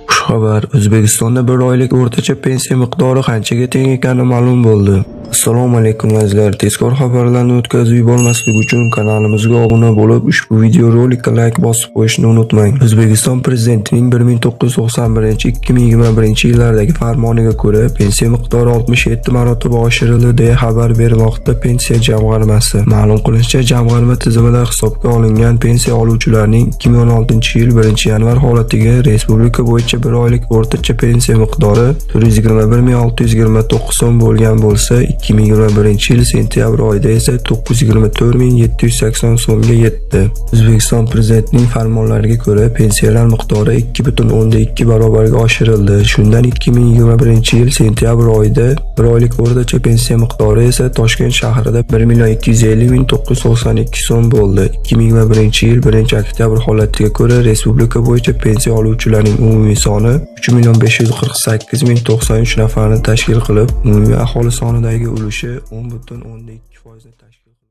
Xushxabar, O'zbekistonda bir oylik o'rtacha pensiya miqdori qanchaga teng ekani ma'lum bo'ldi. Assalomu alaykum azizlar. Tezkor xabarlarni o'tkazib yubormaslik uchun kanalimizga obuna bo'lib, ushbu videorolikka like bosib qo'yishni unutmang. O'zbekiston prezidentining 1991-2021-yillardagi farmoniga ko'ra, pensiya miqdori 67 marotaba oshirildi deya xabar bermoqda Pensiya jamg'armasi. Ma'lum qilinishicha, jamg'arma tizimida hisobga olingan pensiya oluvchilarning 2016-yil 1-yanvar holatiga respublika bo'yicha bir oylik o'rtacha pensiya miqdori 421.629 so'm bo'lgan bo'lsa, 2021-yil sentyabr oyida esa 924.780 so'mga yetdi. O'zbekiston prezidentining farmonlariga ko'ra, pensiyalar miqdori 2.2 barobarga oshirildi. Shundan 2021-yil sentyabr oyida bir oylik o'rtacha pensiya miqdori esa Toshkent shahrida 1.250.992 so'm bo'ldi. 2021-yil 1-oktyabr holatiga ko'ra, respublika bo'yicha pensiya oluvchilarning umumiy soni 3.548.093 nafarni tashkil qilib, umumiy aholi sonidagi ulushi 10.2% tashkil qildi.